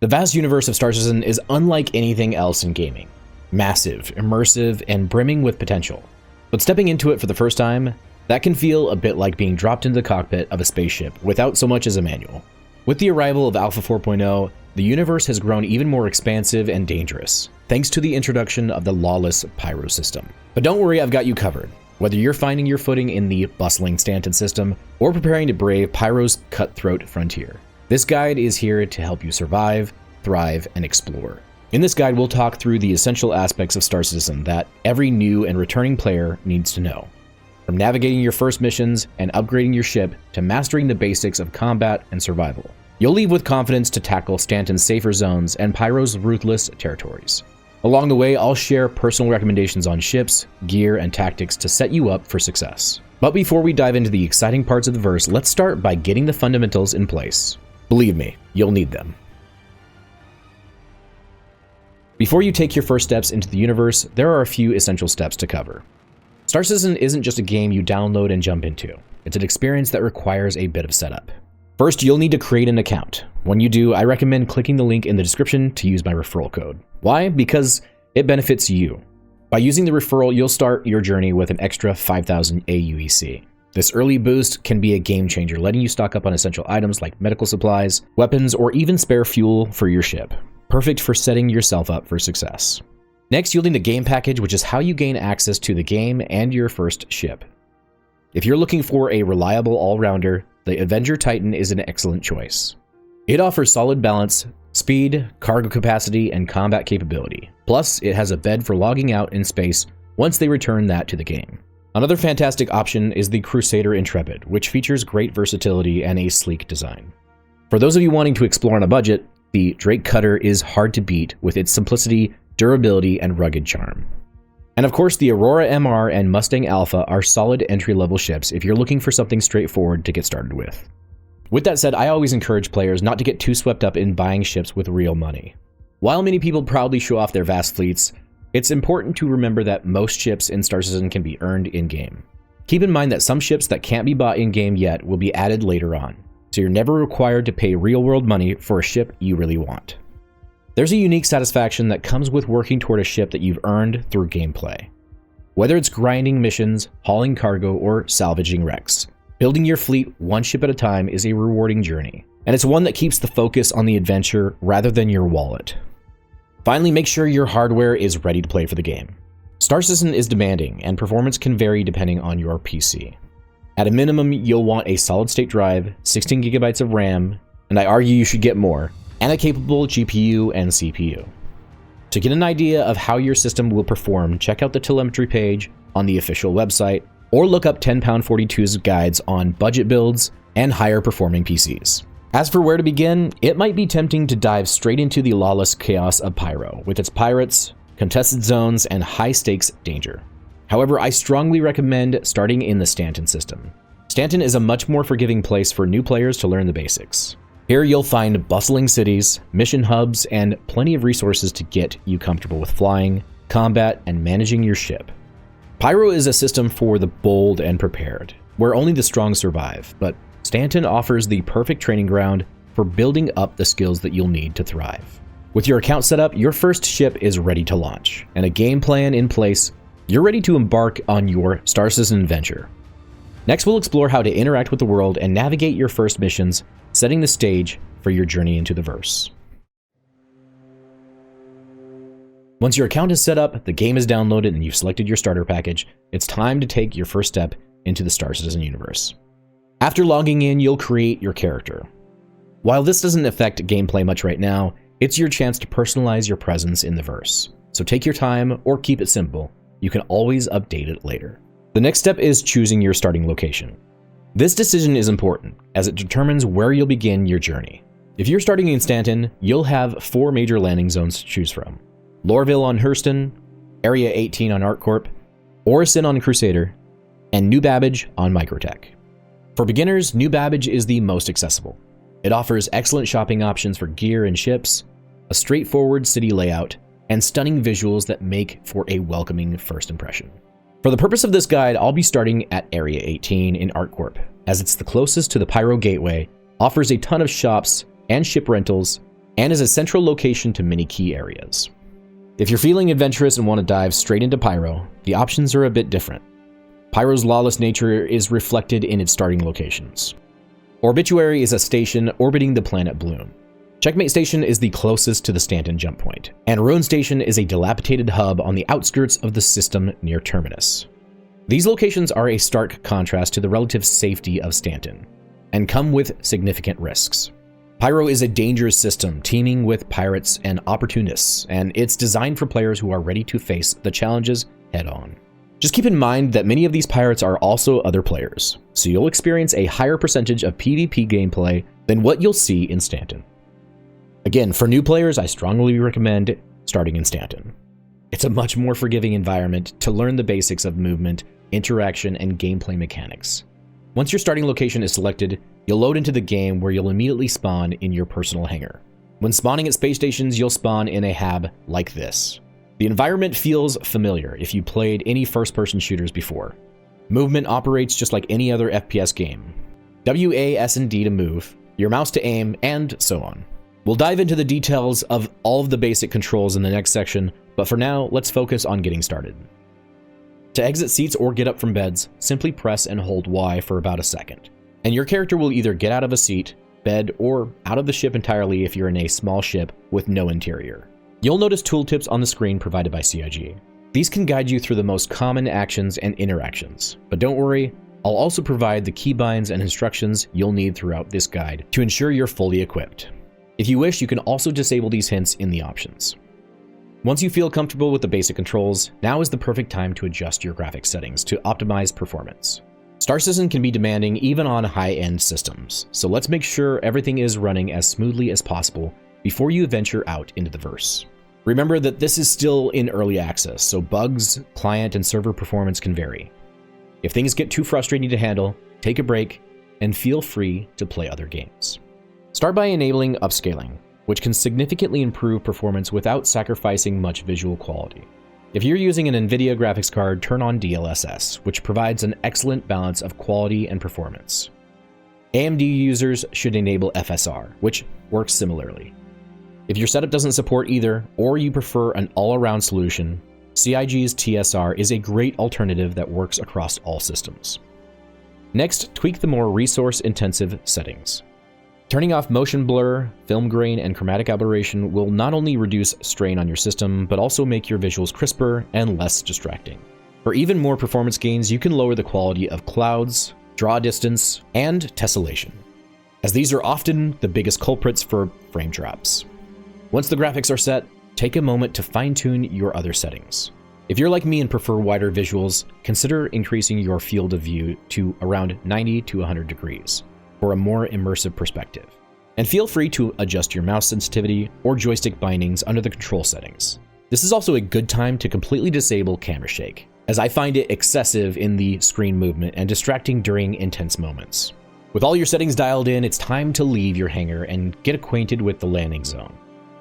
The vast universe of Star Citizen is unlike anything else in gaming. Massive, immersive, and brimming with potential. But stepping into it for the first time, that can feel a bit like being dropped into the cockpit of a spaceship without so much as a manual. With the arrival of Alpha 4.0, the universe has grown even more expansive and dangerous, thanks to the introduction of the lawless Pyro system. But don't worry, I've got you covered. Whether you're finding your footing in the bustling Stanton system or preparing to brave Pyro's cutthroat frontier, this guide is here to help you survive, thrive, and explore. In this guide, we'll talk through the essential aspects of Star Citizen that every new and returning player needs to know. From navigating your first missions and upgrading your ship to mastering the basics of combat and survival, you'll leave with confidence to tackle Stanton's safer zones and Pyro's ruthless territories. Along the way, I'll share personal recommendations on ships, gear, and tactics to set you up for success. But before we dive into the exciting parts of the verse, let's start by getting the fundamentals in place. Believe me, you'll need them. Before you take your first steps into the universe, there are a few essential steps to cover. Star Citizen isn't just a game you download and jump into. It's an experience that requires a bit of setup. First, you'll need to create an account. When you do, I recommend clicking the link in the description to use my referral code. Why? Because it benefits you. By using the referral, you'll start your journey with an extra 5,000 AUEC. This early boost can be a game changer, letting you stock up on essential items like medical supplies, weapons, or even spare fuel for your ship. Perfect for setting yourself up for success. Next, you'll need a game package, which is how you gain access to the game and your first ship. If you're looking for a reliable all-rounder, the Avenger Titan is an excellent choice. It offers solid balance, speed, cargo capacity, and combat capability. Plus, it has a bed for logging out in space once they return that to the game. Another fantastic option is the Crusader Intrepid, which features great versatility and a sleek design. For those of you wanting to explore on a budget, the Drake Cutter is hard to beat with its simplicity, durability, and rugged charm. And of course, the Aurora MR and Mustang Alpha are solid entry-level ships if you're looking for something straightforward to get started with. With that said, I always encourage players not to get too swept up in buying ships with real money. While many people proudly show off their vast fleets, it's important to remember that most ships in Star Citizen can be earned in-game. Keep in mind that some ships that can't be bought in-game yet will be added later on, so you're never required to pay real-world money for a ship you really want. There's a unique satisfaction that comes with working toward a ship that you've earned through gameplay. Whether it's grinding missions, hauling cargo, or salvaging wrecks, building your fleet one ship at a time is a rewarding journey, and it's one that keeps the focus on the adventure rather than your wallet. Finally, make sure your hardware is ready to play for the game. Star Citizen is demanding, and performance can vary depending on your PC. At a minimum, you'll want a solid-state drive, 16 GB of RAM, and I argue you should get more, and a capable GPU and CPU. To get an idea of how your system will perform, check out the telemetry page on the official website, or look up 10#42's guides on budget builds and higher performing PCs. As for where to begin, it might be tempting to dive straight into the lawless chaos of Pyro, with its pirates, contested zones, and high-stakes danger. However, I strongly recommend starting in the Stanton system. Stanton is a much more forgiving place for new players to learn the basics. Here you'll find bustling cities, mission hubs, and plenty of resources to get you comfortable with flying, combat, and managing your ship. Pyro is a system for the bold and prepared, where only the strong survive, but Stanton offers the perfect training ground for building up the skills that you'll need to thrive. With your account set up, your first ship is ready to launch, and a game plan in place, you're ready to embark on your Star Citizen adventure. Next, we'll explore how to interact with the world and navigate your first missions, setting the stage for your journey into the verse. Once your account is set up, the game is downloaded, and you've selected your starter package, it's time to take your first step into the Star Citizen universe. After logging in, you'll create your character. While this doesn't affect gameplay much right now, it's your chance to personalize your presence in the verse. So take your time or keep it simple. You can always update it later. The next step is choosing your starting location. This decision is important, as it determines where you'll begin your journey. If you're starting in Stanton, you'll have 4 major landing zones to choose from: Lorville on Hurston, Area 18 on ArcCorp, Orison on Crusader, and New Babbage on Microtech. For beginners, New Babbage is the most accessible. It offers excellent shopping options for gear and ships, a straightforward city layout, and stunning visuals that make for a welcoming first impression. For the purpose of this guide, I'll be starting at Area 18 in ArcCorp, as it's the closest to the Pyro Gateway, offers a ton of shops and ship rentals, and is a central location to many key areas. If you're feeling adventurous and want to dive straight into Pyro, the options are a bit different. Pyro's lawless nature is reflected in its starting locations. Obituary is a station orbiting the planet Bloom. Checkmate Station is the closest to the Stanton jump point, and Ruin Station is a dilapidated hub on the outskirts of the system near Terminus. These locations are a stark contrast to the relative safety of Stanton, and come with significant risks. Pyro is a dangerous system teeming with pirates and opportunists, and it's designed for players who are ready to face the challenges head-on. Just keep in mind that many of these pirates are also other players, so you'll experience a higher percentage of PvP gameplay than what you'll see in Stanton. Again, for new players, I strongly recommend starting in Stanton. It's a much more forgiving environment to learn the basics of movement, interaction, and gameplay mechanics. Once your starting location is selected, you'll load into the game where you'll immediately spawn in your personal hangar. When spawning at space stations, you'll spawn in a hab like this. The environment feels familiar if you played any first-person shooters before. Movement operates just like any other FPS game. WA, S, and D to move, your mouse to aim, and so on. We'll dive into the details of all of the basic controls in the next section, but for now, let's focus on getting started. To exit seats or get up from beds, simply press and hold Y for about a second, and your character will either get out of a seat, bed, or out of the ship entirely if you're in a small ship with no interior. You'll notice tooltips on the screen provided by CIG. These can guide you through the most common actions and interactions, but don't worry, I'll also provide the keybinds and instructions you'll need throughout this guide to ensure you're fully equipped. If you wish, you can also disable these hints in the options. Once you feel comfortable with the basic controls, now is the perfect time to adjust your graphics settings to optimize performance. Star Citizen can be demanding even on high-end systems, so let's make sure everything is running as smoothly as possible before you venture out into the verse. Remember that this is still in early access, so bugs, client, and server performance can vary. If things get too frustrating to handle, take a break and feel free to play other games. Start by enabling upscaling, which can significantly improve performance without sacrificing much visual quality. If you're using an NVIDIA graphics card, turn on DLSS, which provides an excellent balance of quality and performance. AMD users should enable FSR, which works similarly. If your setup doesn't support either, or you prefer an all-around solution, CIG's TSR is a great alternative that works across all systems. Next, tweak the more resource-intensive settings. Turning off motion blur, film grain, and chromatic aberration will not only reduce strain on your system, but also make your visuals crisper and less distracting. For even more performance gains, you can lower the quality of clouds, draw distance, and tessellation, as these are often the biggest culprits for frame drops. Once the graphics are set, take a moment to fine-tune your other settings. If you're like me and prefer wider visuals, consider increasing your field of view to around 90 to 100 degrees. For a more immersive perspective. And feel free to adjust your mouse sensitivity or joystick bindings under the control settings. This is also a good time to completely disable camera shake, as I find it excessive in the screen movement and distracting during intense moments. With all your settings dialed in, it's time to leave your hangar and get acquainted with the landing zone.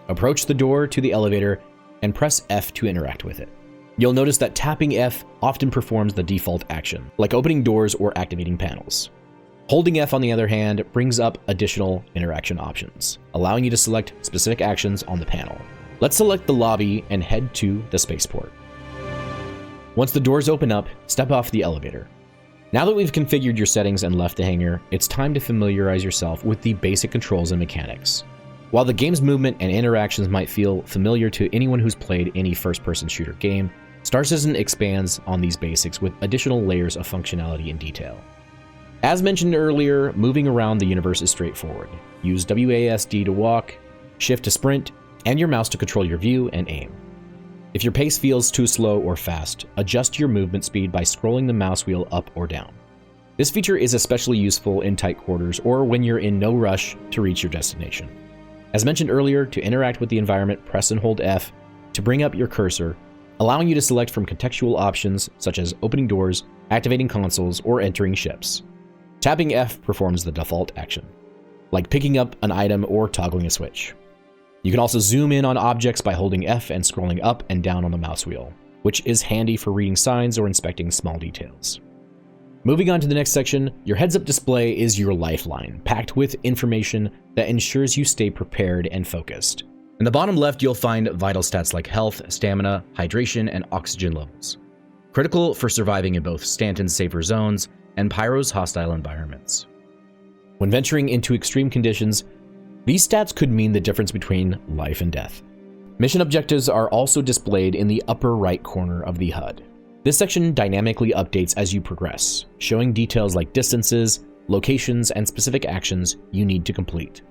Approach the door to the elevator and press F to interact with it. You'll notice that tapping F often performs the default action, like opening doors or activating panels. Holding F, on the other hand, brings up additional interaction options, allowing you to select specific actions on the panel. Let's select the lobby and head to the spaceport. Once the doors open up, step off the elevator. Now that we've configured your settings and left the hangar, it's time to familiarize yourself with the basic controls and mechanics. While the game's movement and interactions might feel familiar to anyone who's played any first-person shooter game, Star Citizen expands on these basics with additional layers of functionality and detail. As mentioned earlier, moving around the universe is straightforward. Use WASD to walk, shift to sprint, and your mouse to control your view and aim. If your pace feels too slow or fast, adjust your movement speed by scrolling the mouse wheel up or down. This feature is especially useful in tight quarters or when you're in no rush to reach your destination. As mentioned earlier, to interact with the environment, press and hold F to bring up your cursor, allowing you to select from contextual options such as opening doors, activating consoles, or entering ships. Tapping F performs the default action, like picking up an item or toggling a switch. You can also zoom in on objects by holding F and scrolling up and down on the mouse wheel, which is handy for reading signs or inspecting small details. Moving on to the next section, your heads-up display is your lifeline, packed with information that ensures you stay prepared and focused. In the bottom left, you'll find vital stats like health, stamina, hydration, and oxygen levels, critical for surviving in both Stanton's safer zones and Pyro's hostile environments. When venturing into extreme conditions, these stats could mean the difference between life and death. Mission objectives are also displayed in the upper right corner of the HUD. This section dynamically updates as you progress, showing details like distances, locations, and specific actions you need to complete.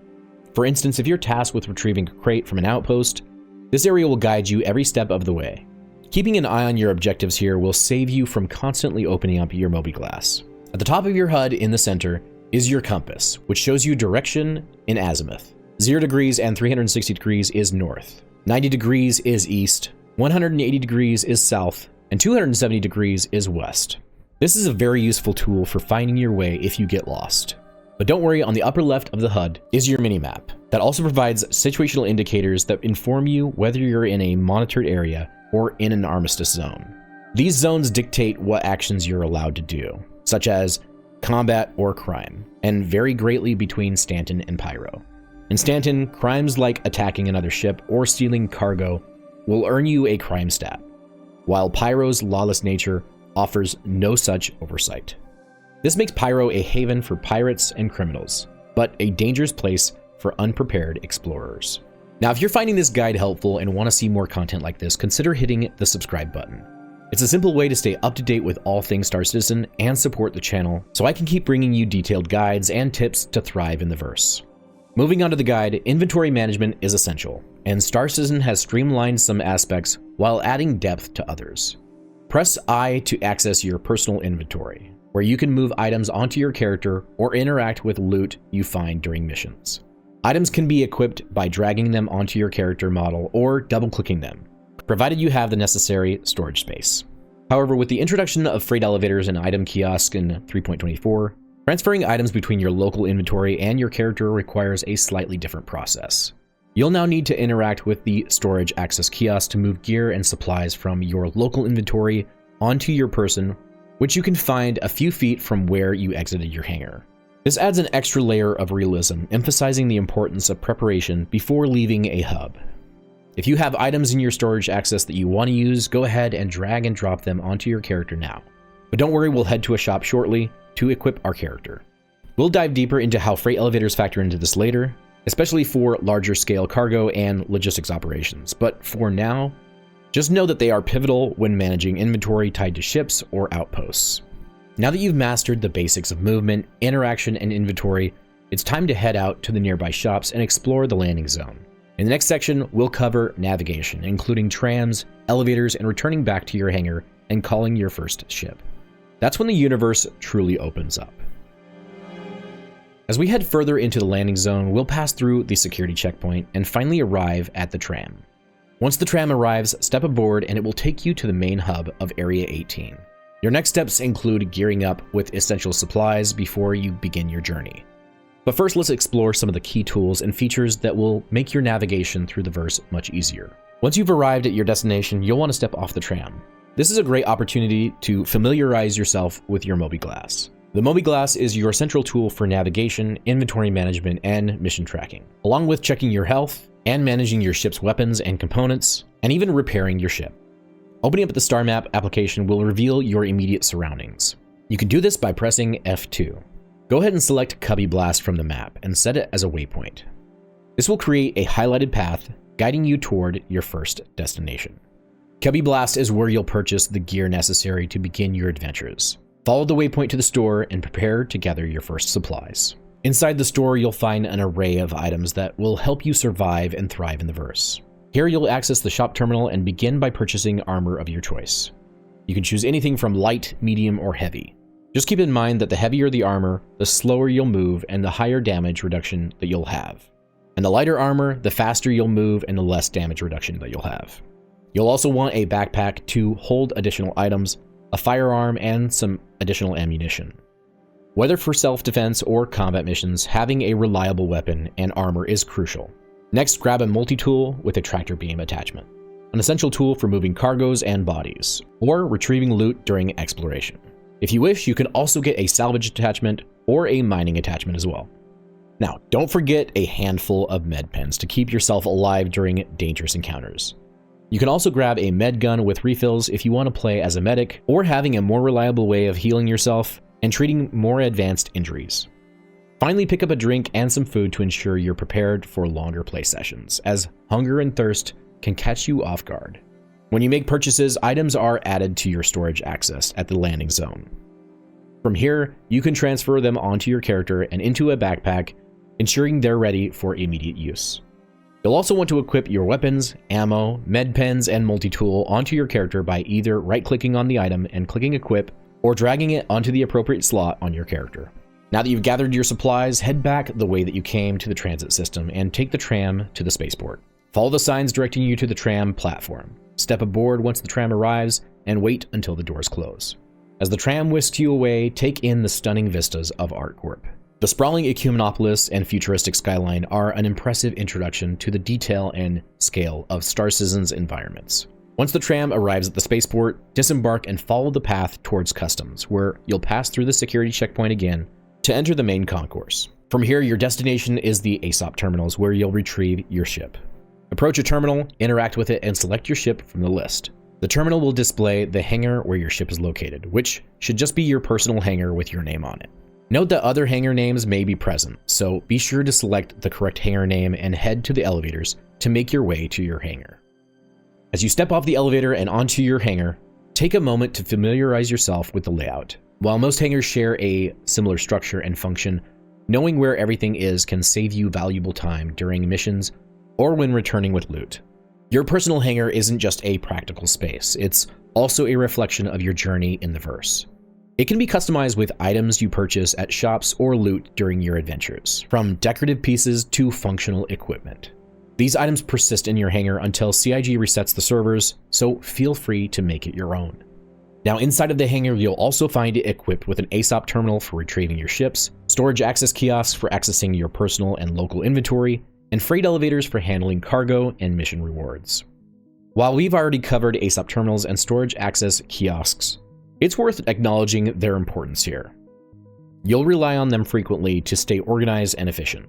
For instance, if you're tasked with retrieving a crate from an outpost, this area will guide you every step of the way. Keeping an eye on your objectives here will save you from constantly opening up your Mobiglass. At the top of your HUD in the center is your compass, which shows you direction in azimuth. 0 degrees and 360 degrees is north, 90 degrees is east, 180 degrees is south, and 270 degrees is west. This is a very useful tool for finding your way if you get lost. But don't worry, on the upper left of the HUD is your minimap that also provides situational indicators that inform you whether you're in a monitored area or in an armistice zone. These zones dictate what actions you're allowed to do, such as combat or crime, and vary greatly between Stanton and Pyro. In Stanton, crimes like attacking another ship or stealing cargo will earn you a crime stat, while Pyro's lawless nature offers no such oversight. This makes Pyro a haven for pirates and criminals, but a dangerous place for unprepared explorers. Now, if you're finding this guide helpful and want to see more content like this, consider hitting the subscribe button. It's a simple way to stay up to date with all things Star Citizen and support the channel, so I can keep bringing you detailed guides and tips to thrive in the verse. Moving on to the guide, inventory management is essential, and Star Citizen has streamlined some aspects while adding depth to others. Press I to access your personal inventory, where you can move items onto your character or interact with loot you find during missions. Items can be equipped by dragging them onto your character model or double-clicking them, provided you have the necessary storage space. However, with the introduction of freight elevators and item kiosks in 3.24, transferring items between your local inventory and your character requires a slightly different process. You'll now need to interact with the storage access kiosk to move gear and supplies from your local inventory onto your person, which you can find a few feet from where you exited your hangar. This adds an extra layer of realism, emphasizing the importance of preparation before leaving a hub. If you have items in your storage access that you want to use, go ahead and drag and drop them onto your character now. But don't worry, we'll head to a shop shortly to equip our character. We'll dive deeper into how freight elevators factor into this later, especially for larger scale cargo and logistics operations. But for now, just know that they are pivotal when managing inventory tied to ships or outposts. Now that you've mastered the basics of movement, interaction, and inventory, it's time to head out to the nearby shops and explore the landing zone. In the next section, we'll cover navigation, including trams, elevators, and returning back to your hangar and calling your first ship. That's when the universe truly opens up. As we head further into the landing zone, we'll pass through the security checkpoint and finally arrive at the tram. Once the tram arrives, step aboard and it will take you to the main hub of Area 18. Your next steps include gearing up with essential supplies before you begin your journey. But first, let's explore some of the key tools and features that will make your navigation through the verse much easier. Once you've arrived at your destination, you'll want to step off the tram. This is a great opportunity to familiarize yourself with your Mobiglass. The Mobiglass is your central tool for navigation, inventory management, and mission tracking, along with checking your health and managing your ship's weapons and components, and even repairing your ship. Opening up the Starmap application will reveal your immediate surroundings. You can do this by pressing F2. Go ahead and select Cubby Blast from the map and set it as a waypoint. This will create a highlighted path guiding you toward your first destination. Cubby Blast is where you'll purchase the gear necessary to begin your adventures. Follow the waypoint to the store and prepare to gather your first supplies. Inside the store, you'll find an array of items that will help you survive and thrive in the verse. Here you'll access the shop terminal and begin by purchasing armor of your choice. You can choose anything from light, medium, or heavy. Just keep in mind that the heavier the armor, the slower you'll move and the higher damage reduction that you'll have. And the lighter armor, the faster you'll move and the less damage reduction that you'll have. You'll also want a backpack to hold additional items, a firearm, and some additional ammunition. Whether for self-defense or combat missions, having a reliable weapon and armor is crucial. Next, grab a multi-tool with a tractor beam attachment, an essential tool for moving cargoes and bodies, or retrieving loot during exploration. If you wish, you can also get a salvage attachment or a mining attachment as well. Now, don't forget a handful of med pens to keep yourself alive during dangerous encounters. You can also grab a med gun with refills if you want to play as a medic, or having a more reliable way of healing yourself and treating more advanced injuries. Finally, pick up a drink and some food to ensure you're prepared for longer play sessions, as hunger and thirst can catch you off guard. When you make purchases, items are added to your storage access at the landing zone. From here, you can transfer them onto your character and into a backpack, ensuring they're ready for immediate use. You'll also want to equip your weapons, ammo, med pens, and multi-tool onto your character by either right-clicking on the item and clicking equip, or dragging it onto the appropriate slot on your character. Now that you've gathered your supplies, head back the way that you came to the transit system and take the tram to the spaceport. Follow the signs directing you to the tram platform. Step aboard once the tram arrives and wait until the doors close. As the tram whisks you away, take in the stunning vistas of ArtCorp. The sprawling Ecumenopolis and futuristic skyline are an impressive introduction to the detail and scale of Star Citizen's environments. Once the tram arrives at the spaceport, disembark and follow the path towards customs, where you'll pass through the security checkpoint again to enter the main concourse. From here, your destination is the ASOP terminals, where you'll retrieve your ship. Approach a terminal, interact with it, and select your ship from the list. The terminal will display the hangar where your ship is located, which should just be your personal hangar with your name on it. Note that other hangar names may be present, so be sure to select the correct hangar name and head to the elevators to make your way to your hangar. As you step off the elevator and onto your hangar, take a moment to familiarize yourself with the layout. While most hangars share a similar structure and function, knowing where everything is can save you valuable time during missions or when returning with loot. Your personal hangar isn't just a practical space, it's also a reflection of your journey in the verse. It can be customized with items you purchase at shops or loot during your adventures, from decorative pieces to functional equipment. These items persist in your hangar until CIG resets the servers, so feel free to make it your own. Now, inside of the hangar, you'll also find it equipped with an ASOP terminal for retrieving your ships, storage access kiosks for accessing your personal and local inventory, and freight elevators for handling cargo and mission rewards. While we've already covered ASOP terminals and storage access kiosks, it's worth acknowledging their importance here. You'll rely on them frequently to stay organized and efficient.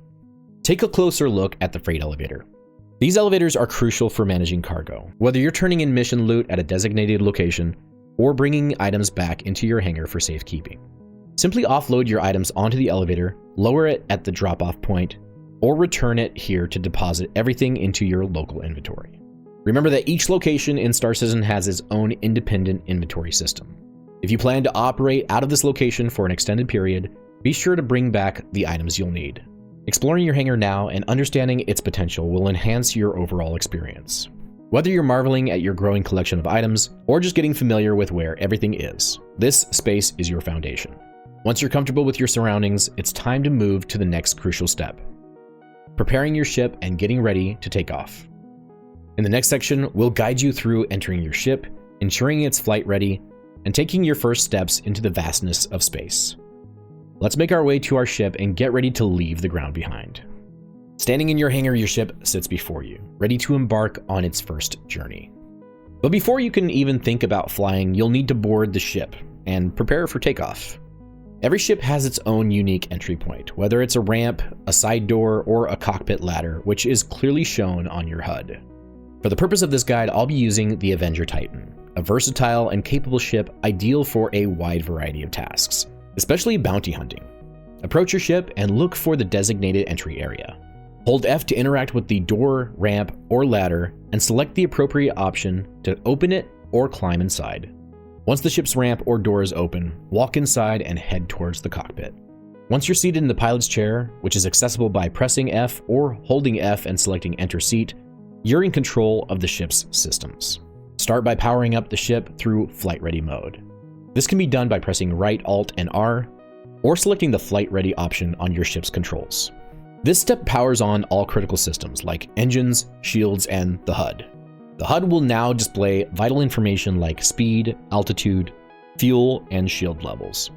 Take a closer look at the freight elevator. These elevators are crucial for managing cargo, whether you're turning in mission loot at a designated location or bringing items back into your hangar for safekeeping. Simply offload your items onto the elevator, lower it at the drop-off point, or return it here to deposit everything into your local inventory. Remember that each location in Star Citizen has its own independent inventory system. If you plan to operate out of this location for an extended period, be sure to bring back the items you'll need. Exploring your hangar now and understanding its potential will enhance your overall experience. Whether you're marveling at your growing collection of items or just getting familiar with where everything is, this space is your foundation. Once you're comfortable with your surroundings, it's time to move to the next crucial step: preparing your ship and getting ready to take off. In the next section, we'll guide you through entering your ship, ensuring it's flight ready, and taking your first steps into the vastness of space. Let's make our way to our ship and get ready to leave the ground behind. Standing in your hangar, your ship sits before you, ready to embark on its first journey. But before you can even think about flying, you'll need to board the ship and prepare for takeoff. Every ship has its own unique entry point, whether it's a ramp, a side door, or a cockpit ladder, which is clearly shown on your HUD. For the purpose of this guide, I'll be using the Avenger Titan, a versatile and capable ship ideal for a wide variety of tasks, especially bounty hunting. Approach your ship and look for the designated entry area. Hold F to interact with the door, ramp, or ladder, and select the appropriate option to open it or climb inside. Once the ship's ramp or door is open, walk inside and head towards the cockpit. Once you're seated in the pilot's chair, which is accessible by pressing F or holding F and selecting Enter Seat, you're in control of the ship's systems. Start by powering up the ship through Flight Ready mode. This can be done by pressing right Alt and R, or selecting the Flight Ready option on your ship's controls. This step powers on all critical systems like engines, shields, and the HUD. The HUD will now display vital information like speed, altitude, fuel, and shield levels.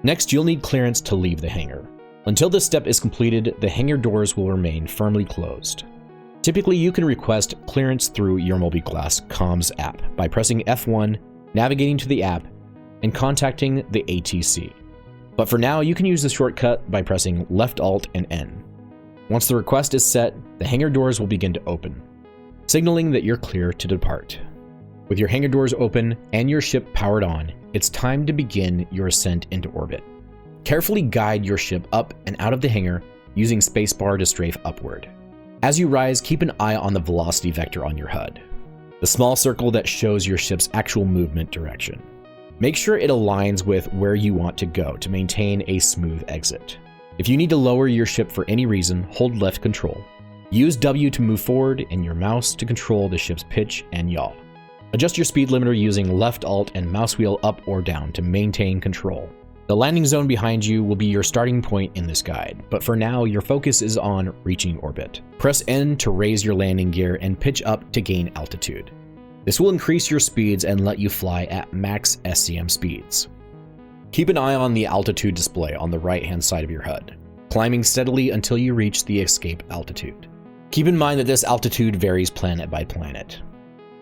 Next, you'll need clearance to leave the hangar. Until this step is completed, the hangar doors will remain firmly closed. Typically, you can request clearance through your Mobiglass comms app by pressing F1, navigating to the app, and contacting the ATC. But for now, you can use the shortcut by pressing Left Alt and N. Once the request is set, the hangar doors will begin to open, signaling that you're clear to depart. With your hangar doors open and your ship powered on, it's time to begin your ascent into orbit. Carefully guide your ship up and out of the hangar using spacebar to strafe upward. As you rise, keep an eye on the velocity vector on your HUD, the small circle that shows your ship's actual movement direction. Make sure it aligns with where you want to go to maintain a smooth exit. If you need to lower your ship for any reason, hold left control. Use W to move forward and your mouse to control the ship's pitch and yaw. Adjust your speed limiter using left alt and mouse wheel up or down to maintain control. The landing zone behind you will be your starting point in this guide, but for now your focus is on reaching orbit. Press N to raise your landing gear and pitch up to gain altitude. This will increase your speeds and let you fly at max SCM speeds. Keep an eye on the altitude display on the right-hand side of your HUD, climbing steadily until you reach the escape altitude. Keep in mind that this altitude varies planet by planet.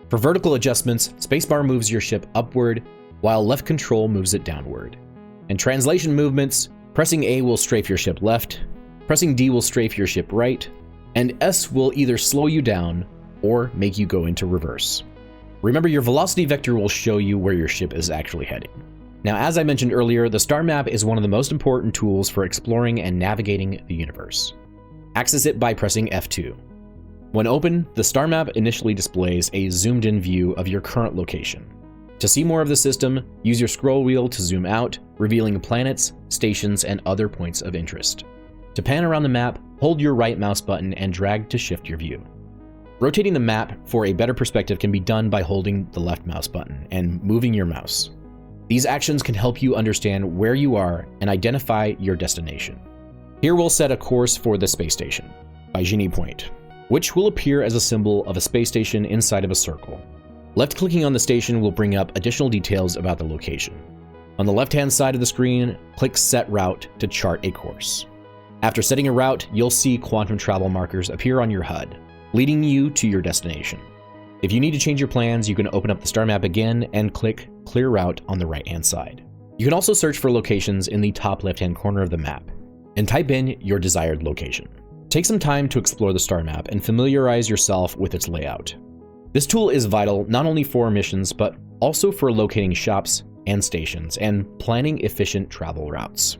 For vertical adjustments, spacebar moves your ship upward, while left control moves it downward. And translation movements, pressing A will strafe your ship left, pressing D will strafe your ship right, and S will either slow you down or make you go into reverse. Remember, your velocity vector will show you where your ship is actually heading. Now, as I mentioned earlier, the star map is one of the most important tools for exploring and navigating the universe. Access it by pressing F2. When open, the star map initially displays a zoomed-in view of your current location. To see more of the system, use your scroll wheel to zoom out, revealing planets, stations, and other points of interest. To pan around the map, hold your right mouse button and drag to shift your view. Rotating the map for a better perspective can be done by holding the left mouse button and moving your mouse. These actions can help you understand where you are and identify your destination. Here we'll set a course for the space station, Bygenie Point, which will appear as a symbol of a space station inside of a circle. Left-clicking on the station will bring up additional details about the location. On the left-hand side of the screen, click Set Route to chart a course. After setting a route, you'll see quantum travel markers appear on your HUD, leading you to your destination. If you need to change your plans, you can open up the star map again and click Clear Route on the right-hand side. You can also search for locations in the top left-hand corner of the map and type in your desired location. Take some time to explore the star map and familiarize yourself with its layout. This tool is vital not only for missions, but also for locating shops and stations and planning efficient travel routes.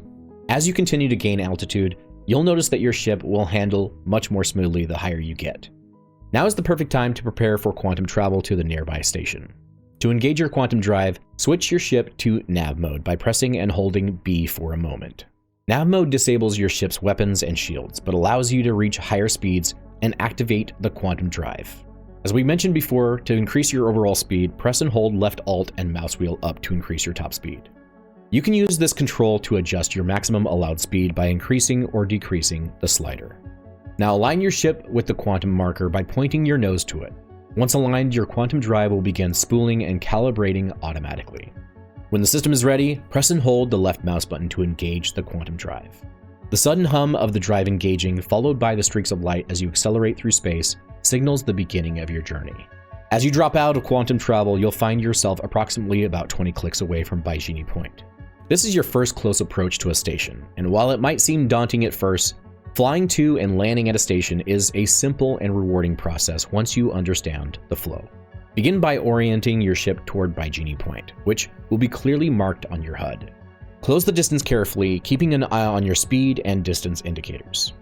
As you continue to gain altitude, you'll notice that your ship will handle much more smoothly the higher you get. Now is the perfect time to prepare for quantum travel to the nearby station. To engage your quantum drive, switch your ship to nav mode by pressing and holding B for a moment. Nav mode disables your ship's weapons and shields, but allows you to reach higher speeds and activate the quantum drive. As we mentioned before, to increase your overall speed, press and hold left alt and mouse wheel up to increase your top speed. You can use this control to adjust your maximum allowed speed by increasing or decreasing the slider. Now align your ship with the quantum marker by pointing your nose to it. Once aligned, your quantum drive will begin spooling and calibrating automatically. When the system is ready, press and hold the left mouse button to engage the quantum drive. The sudden hum of the drive engaging, followed by the streaks of light as you accelerate through space, signals the beginning of your journey. As you drop out of quantum travel, you'll find yourself approximately about 20 clicks away from Bygenie Point. This is your first close approach to a station, and while it might seem daunting at first, flying to and landing at a station is a simple and rewarding process once you understand the flow. Begin by orienting your ship toward Bygenie Point, which will be clearly marked on your HUD. Close the distance carefully, keeping an eye on your speed and distance indicators.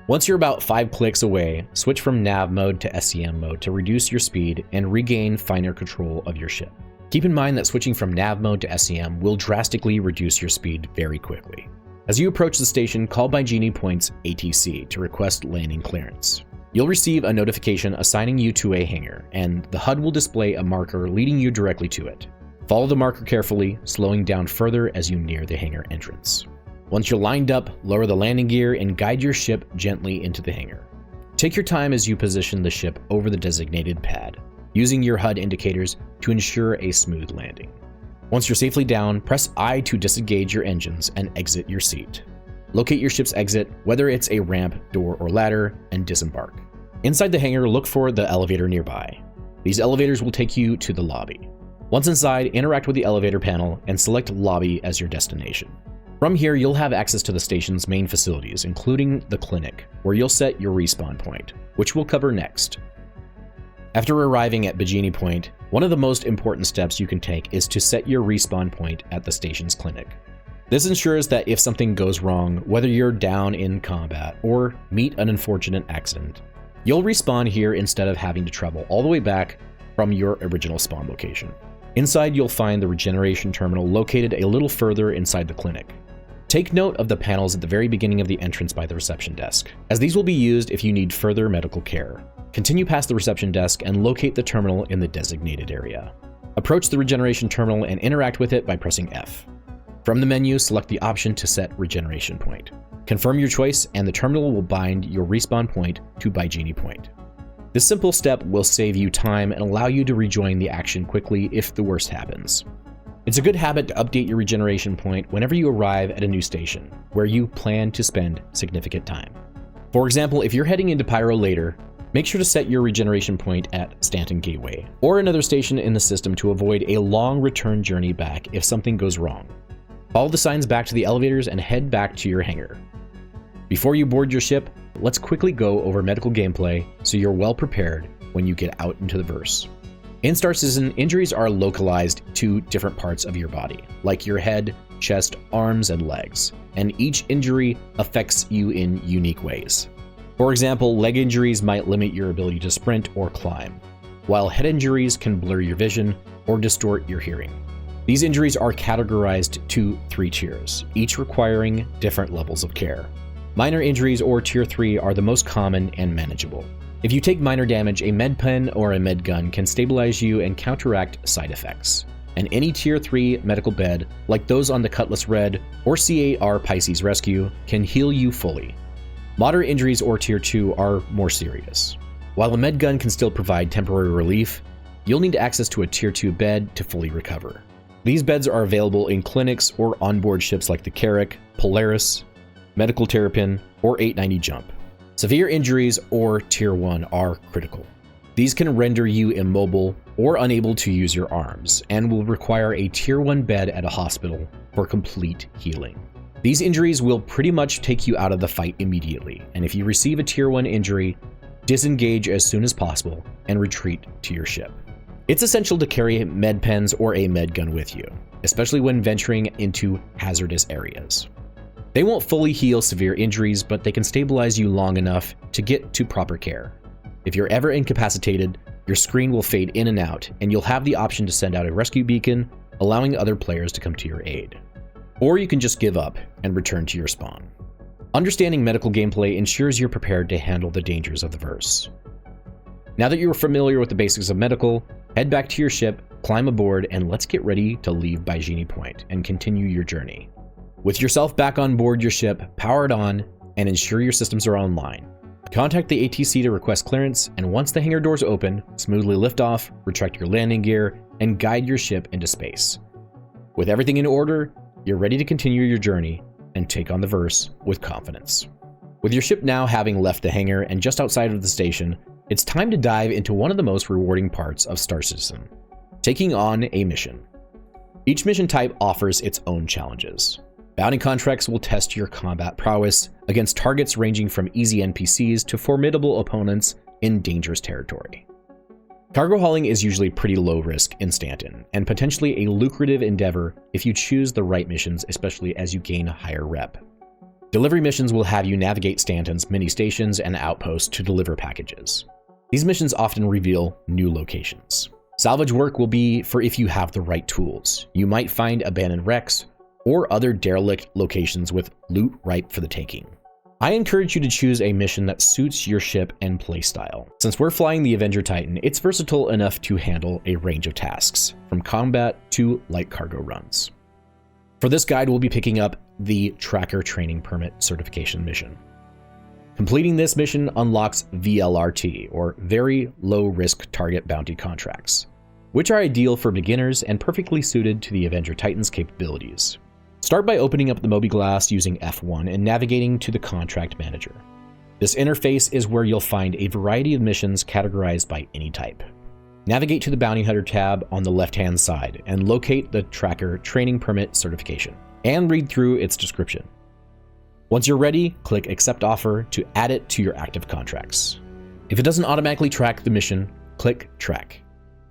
Once you're about 5 clicks away, switch from nav mode to SCM mode to reduce your speed and regain finer control of your ship. Keep in mind that switching from nav mode to SCM will drastically reduce your speed very quickly. As you approach the station, call Bygenie Point's ATC to request landing clearance. You'll receive a notification assigning you to a hangar, and the HUD will display a marker leading you directly to it. Follow the marker carefully, slowing down further as you near the hangar entrance. Once you're lined up, lower the landing gear and guide your ship gently into the hangar. Take your time as you position the ship over the designated pad, using your HUD indicators to ensure a smooth landing. Once you're safely down, press I to disengage your engines and exit your seat. Locate your ship's exit, whether it's a ramp, door, or ladder, and disembark. Inside the hangar, look for the elevator nearby. These elevators will take you to the lobby. Once inside, interact with the elevator panel and select Lobby as your destination. From here, you'll have access to the station's main facilities, including the clinic, where you'll set your respawn point, which we'll cover next. After arriving at Bikini Point, one of the most important steps you can take is to set your respawn point at the station's clinic. This ensures that if something goes wrong, whether you're down in combat or meet an unfortunate accident, you'll respawn here instead of having to travel all the way back from your original spawn location. Inside, you'll find the regeneration terminal located a little further inside the clinic. Take note of the panels at the very beginning of the entrance by the reception desk, as these will be used if you need further medical care. Continue past the reception desk and locate the terminal in the designated area. Approach the regeneration terminal and interact with it by pressing F. From the menu, select the option to set regeneration point. Confirm your choice and the terminal will bind your respawn point to Bikini Point. This simple step will save you time and allow you to rejoin the action quickly if the worst happens. It's a good habit to update your regeneration point whenever you arrive at a new station, where you plan to spend significant time. For example, if you're heading into Pyro later, make sure to set your regeneration point at Stanton Gateway, or another station in the system to avoid a long return journey back if something goes wrong. Follow the signs back to the elevators and head back to your hangar. Before you board your ship, let's quickly go over medical gameplay so you're well prepared when you get out into the verse. In Star Citizen, injuries are localized to different parts of your body, like your head, chest, arms, and legs, and each injury affects you in unique ways. For example, leg injuries might limit your ability to sprint or climb, while head injuries can blur your vision or distort your hearing. These injuries are categorized to 3 tiers, each requiring different levels of care. Minor injuries, or Tier 3, are the most common and manageable. If you take minor damage, a med pen or a med gun can stabilize you and counteract side effects. And any Tier 3 medical bed, like those on the Cutlass Red or CAR Pisces Rescue, can heal you fully. Moderate injuries, or Tier 2, are more serious. While a med gun can still provide temporary relief, you'll need access to a Tier 2 bed to fully recover. These beds are available in clinics or onboard ships like the Carrack, Polaris, Medical Terrapin, or 890 Jump. Severe injuries, or Tier 1, are critical. These can render you immobile or unable to use your arms, and will require a Tier 1 bed at a hospital for complete healing. These injuries will pretty much take you out of the fight immediately, and if you receive a Tier 1 injury, disengage as soon as possible and retreat to your ship. It's essential to carry med pens or a med gun with you, especially when venturing into hazardous areas. They won't fully heal severe injuries, but they can stabilize you long enough to get to proper care. If you're ever incapacitated, your screen will fade in and out, and you'll have the option to send out a rescue beacon, allowing other players to come to your aid. Or you can just give up and return to your spawn. Understanding medical gameplay ensures you're prepared to handle the dangers of the verse. Now that you're familiar with the basics of medical, head back to your ship, climb aboard, and let's get ready to leave Bikini Point and continue your journey. With yourself back on board your ship, power it on, and ensure your systems are online. Contact the ATC to request clearance, and once the hangar doors open, smoothly lift off, retract your landing gear, and guide your ship into space. With everything in order, you're ready to continue your journey and take on the verse with confidence. With your ship now having left the hangar and just outside of the station, it's time to dive into one of the most rewarding parts of Star Citizen, taking on a mission. Each mission type offers its own challenges. Bounty contracts will test your combat prowess against targets ranging from easy NPCs to formidable opponents in dangerous territory. Cargo hauling is usually pretty low risk in Stanton, and potentially a lucrative endeavor if you choose the right missions, especially as you gain a higher rep. Delivery missions will have you navigate Stanton's many stations and outposts to deliver packages. These missions often reveal new locations. Salvage work will be for if you have the right tools. You might find abandoned wrecks or other derelict locations with loot ripe for the taking. I encourage you to choose a mission that suits your ship and playstyle. Since we're flying the Avenger Titan, it's versatile enough to handle a range of tasks, from combat to light cargo runs. For this guide, we'll be picking up the Tracker Training Permit Certification mission. Completing this mission unlocks VLRT, or Very Low Risk Target Bounty Contracts, which are ideal for beginners and perfectly suited to the Avenger Titan's capabilities. Start by opening up the Mobiglass using F1 and navigating to the Contract Manager. This interface is where you'll find a variety of missions categorized by any type. Navigate to the Bounty Hunter tab on the left-hand side and locate the Tracker Training Permit Certification and read through its description. Once you're ready, click Accept Offer to add it to your active contracts. If it doesn't automatically track the mission, click Track.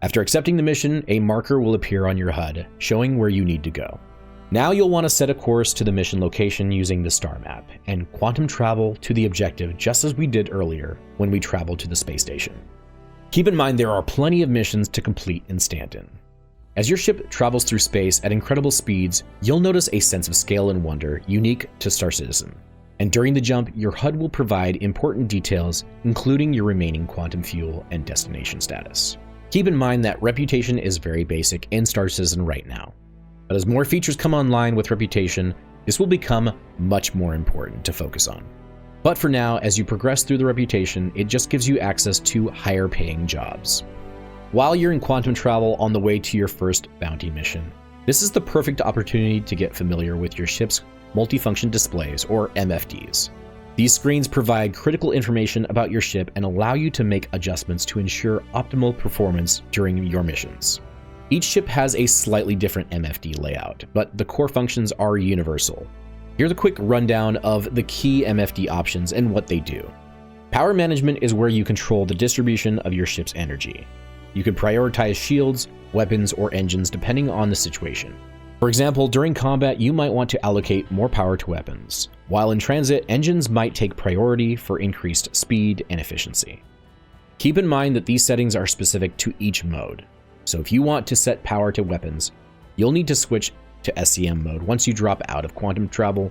After accepting the mission, a marker will appear on your HUD, showing where you need to go. Now you'll want to set a course to the mission location using the star map, and quantum travel to the objective just as we did earlier when we traveled to the space station. Keep in mind there are plenty of missions to complete in Stanton. As your ship travels through space at incredible speeds, you'll notice a sense of scale and wonder unique to Star Citizen. And during the jump, your HUD will provide important details, including your remaining quantum fuel and destination status. Keep in mind that Reputation is very basic in Star Citizen right now. But as more features come online with Reputation, this will become much more important to focus on. But for now, as you progress through the Reputation, it just gives you access to higher paying jobs. While you're in quantum travel on the way to your first bounty mission, this is the perfect opportunity to get familiar with your ship's multifunction displays, or MFDs. These screens provide critical information about your ship and allow you to make adjustments to ensure optimal performance during your missions. Each ship has a slightly different MFD layout, but the core functions are universal. Here's a quick rundown of the key MFD options and what they do. Power management is where you control the distribution of your ship's energy. You can prioritize shields, weapons, or engines depending on the situation. For example, during combat, you might want to allocate more power to weapons, while in transit, engines might take priority for increased speed and efficiency. Keep in mind that these settings are specific to each mode, so if you want to set power to weapons, you'll need to switch to SCM mode once you drop out of quantum travel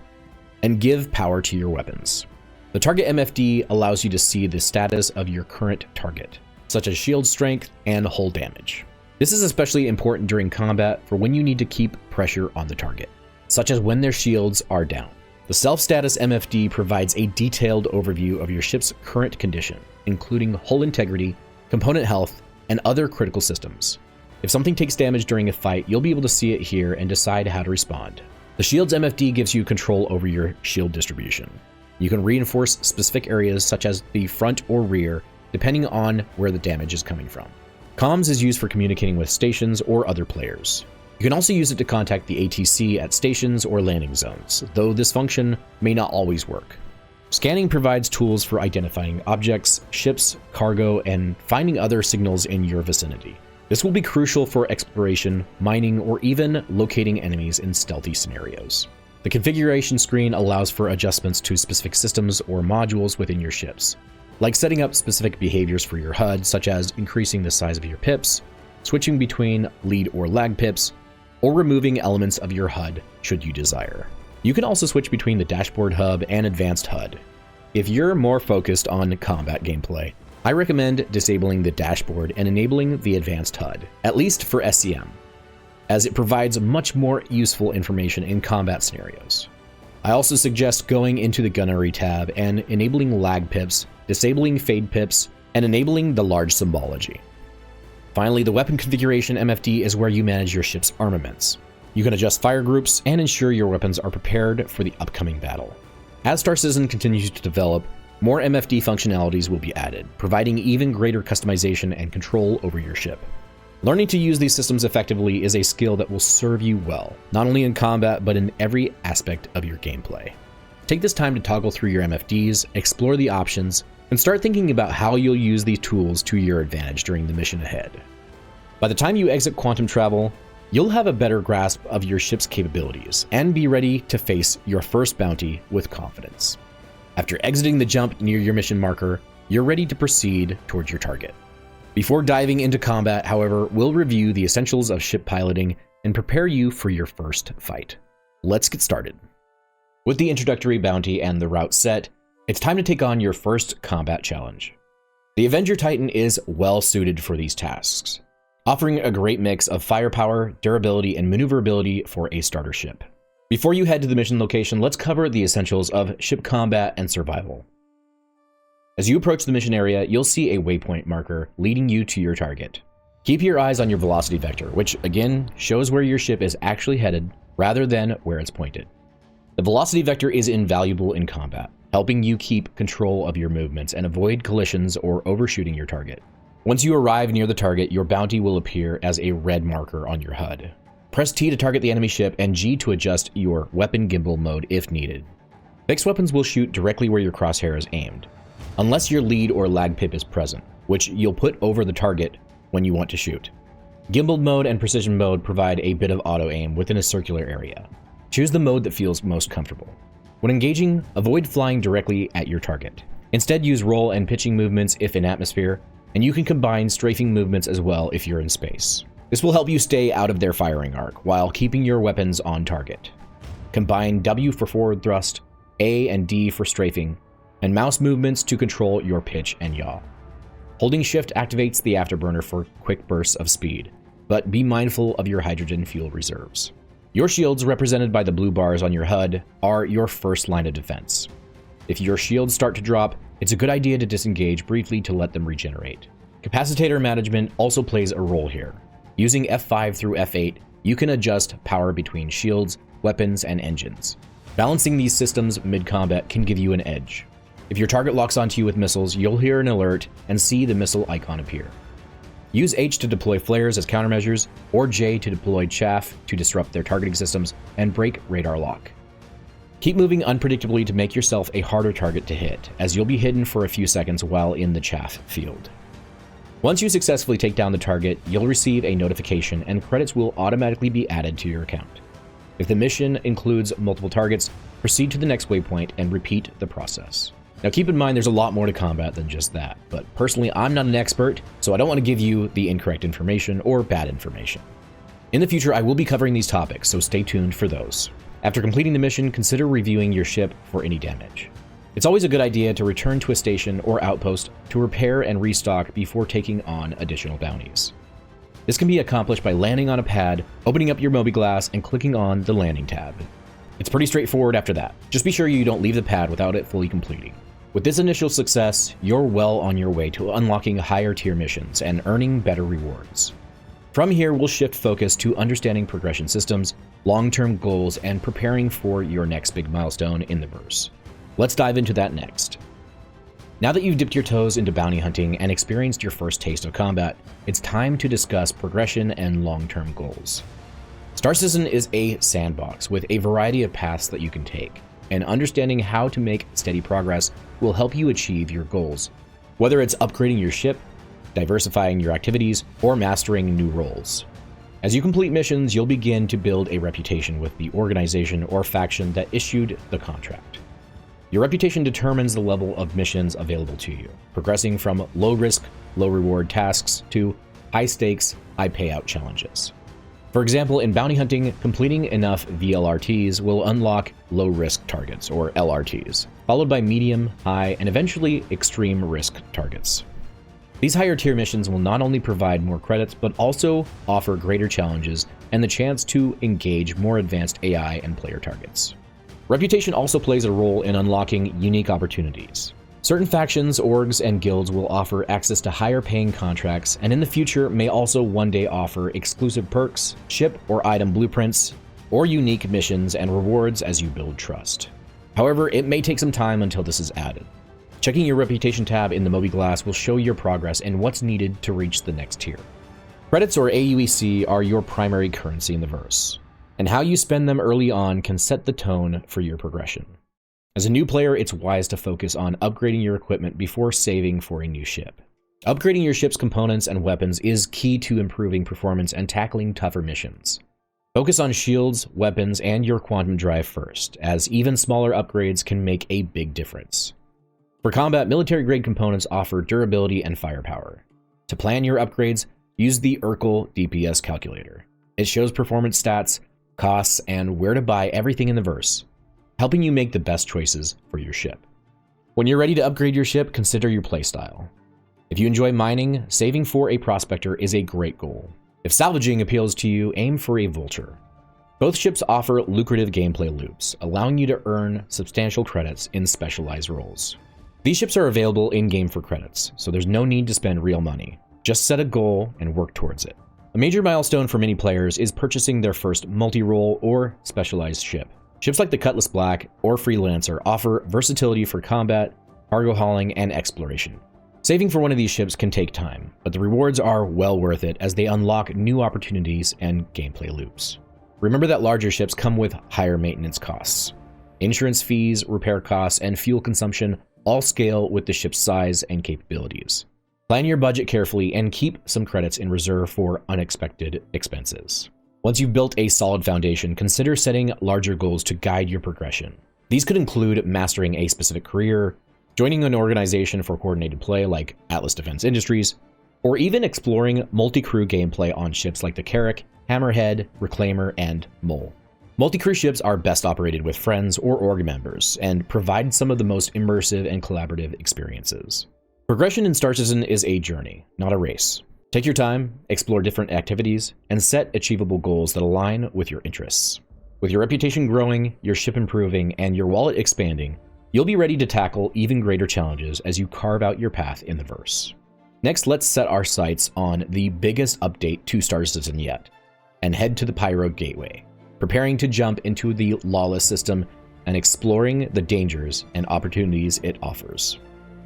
and give power to your weapons. The target MFD allows you to see the status of your current target, such as shield strength and hull damage. This is especially important during combat for when you need to keep pressure on the target, such as when their shields are down. The self-status MFD provides a detailed overview of your ship's current condition, including hull integrity, component health, and other critical systems. If something takes damage during a fight, you'll be able to see it here and decide how to respond. The shields MFD gives you control over your shield distribution. You can reinforce specific areas such as the front or rear, depending on where the damage is coming from. Comms is used for communicating with stations or other players. You can also use it to contact the ATC at stations or landing zones, though this function may not always work. Scanning provides tools for identifying objects, ships, cargo, and finding other signals in your vicinity. This will be crucial for exploration, mining, or even locating enemies in stealthy scenarios. The configuration screen allows for adjustments to specific systems or modules within your ships, like setting up specific behaviors for your HUD, such as increasing the size of your pips, switching between lead or lag pips, or removing elements of your HUD should you desire. You can also switch between the dashboard hub and advanced HUD. If you're more focused on combat gameplay, I recommend disabling the dashboard and enabling the advanced HUD, at least for SCM, as it provides much more useful information in combat scenarios. I also suggest going into the gunnery tab and enabling lag pips, disabling fade pips, and enabling the large symbology. Finally, the weapon configuration MFD is where you manage your ship's armaments. You can adjust fire groups and ensure your weapons are prepared for the upcoming battle. As Star Citizen continues to develop, more MFD functionalities will be added, providing even greater customization and control over your ship. Learning to use these systems effectively is a skill that will serve you well, not only in combat, but in every aspect of your gameplay. Take this time to toggle through your MFDs, explore the options, and start thinking about how you'll use these tools to your advantage during the mission ahead. By the time you exit quantum travel, you'll have a better grasp of your ship's capabilities and be ready to face your first bounty with confidence. After exiting the jump near your mission marker, you're ready to proceed towards your target. Before diving into combat, however, we'll review the essentials of ship piloting and prepare you for your first fight. Let's get started. With the introductory bounty and the route set, it's time to take on your first combat challenge. The Avenger Titan is well suited for these tasks, offering a great mix of firepower, durability, and maneuverability for a starter ship. Before you head to the mission location, let's cover the essentials of ship combat and survival. As you approach the mission area, you'll see a waypoint marker leading you to your target. Keep your eyes on your velocity vector, which again shows where your ship is actually headed rather than where it's pointed. The velocity vector is invaluable in combat, helping you keep control of your movements and avoid collisions or overshooting your target. Once you arrive near the target, your bounty will appear as a red marker on your HUD. Press T to target the enemy ship and G to adjust your weapon gimbal mode if needed. Fixed weapons will shoot directly where your crosshair is aimed, unless your lead or lag pip is present, which you'll put over the target when you want to shoot. Gimbal mode and precision mode provide a bit of auto aim within a circular area. Choose the mode that feels most comfortable. When engaging, avoid flying directly at your target. Instead, use roll and pitching movements if in atmosphere, and you can combine strafing movements as well if you're in space. This will help you stay out of their firing arc while keeping your weapons on target. Combine W for forward thrust, A and D for strafing, and mouse movements to control your pitch and yaw. Holding shift activates the afterburner for quick bursts of speed, but be mindful of your hydrogen fuel reserves. Your shields, represented by the blue bars on your HUD, are your first line of defense. If your shields start to drop, it's a good idea to disengage briefly to let them regenerate. Capacitor management also plays a role here. Using F5 through F8, you can adjust power between shields, weapons, and engines. Balancing these systems mid-combat can give you an edge. If your target locks onto you with missiles, you'll hear an alert and see the missile icon appear. Use H to deploy flares as countermeasures, or J to deploy chaff to disrupt their targeting systems and break radar lock. Keep moving unpredictably to make yourself a harder target to hit, as you'll be hidden for a few seconds while in the chaff field. Once you successfully take down the target, you'll receive a notification and credits will automatically be added to your account. If the mission includes multiple targets, proceed to the next waypoint and repeat the process. Now keep in mind there's a lot more to combat than just that, but personally I'm not an expert, so I don't want to give you the incorrect information or bad information. In the future I will be covering these topics, so stay tuned for those. After completing the mission, consider reviewing your ship for any damage. It's always a good idea to return to a station or outpost to repair and restock before taking on additional bounties. This can be accomplished by landing on a pad, opening up your Mobiglass, and clicking on the landing tab. It's pretty straightforward after that. Just be sure you don't leave the pad without it fully completing. With this initial success, you're well on your way to unlocking higher tier missions and earning better rewards. From here, we'll shift focus to understanding progression systems, long-term goals, and preparing for your next big milestone in the verse. Let's dive into that next. Now that you've dipped your toes into bounty hunting and experienced your first taste of combat, it's time to discuss progression and long-term goals. Star Citizen is a sandbox with a variety of paths that you can take, and understanding how to make steady progress will help you achieve your goals, whether it's upgrading your ship, diversifying your activities, or mastering new roles. As you complete missions, you'll begin to build a reputation with the organization or faction that issued the contract. Your reputation determines the level of missions available to you, progressing from low-risk, low-reward tasks to high-stakes, high-payout challenges. For example, in bounty hunting, completing enough VLRTs will unlock low-risk targets, or LRTs, followed by medium, high, and eventually extreme-risk targets. These higher-tier missions will not only provide more credits, but also offer greater challenges and the chance to engage more advanced AI and player targets. Reputation also plays a role in unlocking unique opportunities. Certain factions, orgs, and guilds will offer access to higher-paying contracts, and in the future may also one day offer exclusive perks, ship or item blueprints, or unique missions and rewards as you build trust. However, it may take some time until this is added. Checking your reputation tab in the Mobiglass will show your progress and what's needed to reach the next tier. Credits, or AUEC, are your primary currency in the verse, and how you spend them early on can set the tone for your progression. As a new player, it's wise to focus on upgrading your equipment before saving for a new ship. Upgrading your ship's components and weapons is key to improving performance and tackling tougher missions. Focus on shields, weapons, and your quantum drive first, as even smaller upgrades can make a big difference. For combat, military-grade components offer durability and firepower. To plan your upgrades, use the Urkel DPS calculator. It shows performance stats, costs, and where to buy everything in the verse, helping you make the best choices for your ship. When you're ready to upgrade your ship, consider your playstyle. If you enjoy mining, saving for a prospector is a great goal. If salvaging appeals to you, aim for a vulture. Both ships offer lucrative gameplay loops, allowing you to earn substantial credits in specialized roles. These ships are available in-game for credits, so there's no need to spend real money. Just set a goal and work towards it. A major milestone for many players is purchasing their first multi-role or specialized ship. Ships like the Cutlass Black or Freelancer offer versatility for combat, cargo hauling, and exploration. Saving for one of these ships can take time, but the rewards are well worth it as they unlock new opportunities and gameplay loops. Remember that larger ships come with higher maintenance costs. Insurance fees, repair costs, and fuel consumption all scale with the ship's size and capabilities. Plan your budget carefully and keep some credits in reserve for unexpected expenses. Once you've built a solid foundation, consider setting larger goals to guide your progression. These could include mastering a specific career, joining an organization for coordinated play like Atlas Defense Industries, or even exploring multi-crew gameplay on ships like the Carrack, Hammerhead, Reclaimer, and Mole. Multi-crew ships are best operated with friends or org members and provide some of the most immersive and collaborative experiences. Progression in Star Citizen is a journey, not a race. Take your time, explore different activities, and set achievable goals that align with your interests. With your reputation growing, your ship improving, and your wallet expanding, you'll be ready to tackle even greater challenges as you carve out your path in the verse. Next, let's set our sights on the biggest update to Star Citizen yet, and head to the Pyro Gateway, preparing to jump into the lawless system and exploring the dangers and opportunities it offers.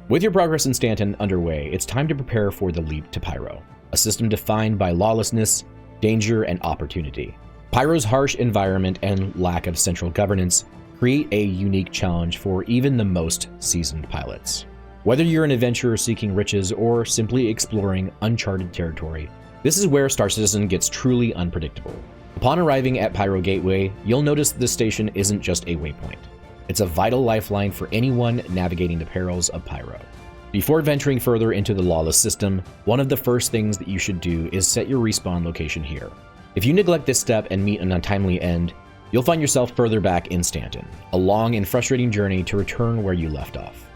With your progress in Stanton underway, it's time to prepare for the leap to Pyro, a system defined by lawlessness, danger, and opportunity. Pyro's harsh environment and lack of central governance create a unique challenge for even the most seasoned pilots. Whether you're an adventurer seeking riches or simply exploring uncharted territory, this is where Star Citizen gets truly unpredictable. Upon arriving at Pyro Gateway, you'll notice this station isn't just a waypoint. It's a vital lifeline for anyone navigating the perils of Pyro. Before venturing further into the lawless system, one of the first things that you should do is set your respawn location here. If you neglect this step and meet an untimely end, you'll find yourself further back in Stanton, a long and frustrating journey to return where you left off.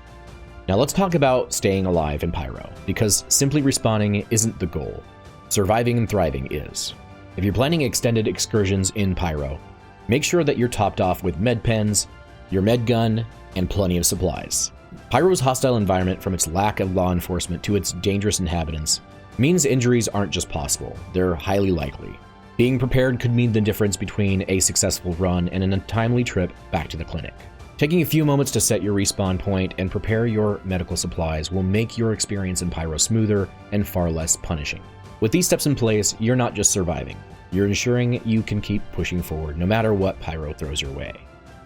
Now let's talk about staying alive in Pyro, because simply respawning isn't the goal. Surviving and thriving is. If you're planning extended excursions in Pyro, make sure that you're topped off with med pens, your med gun, and plenty of supplies. Pyro's hostile environment, from its lack of law enforcement to its dangerous inhabitants, means injuries aren't just possible, they're highly likely. Being prepared could mean the difference between a successful run and an untimely trip back to the clinic. Taking a few moments to set your respawn point and prepare your medical supplies will make your experience in Pyro smoother and far less punishing. With these steps in place, you're not just surviving, you're ensuring you can keep pushing forward no matter what Pyro throws your way.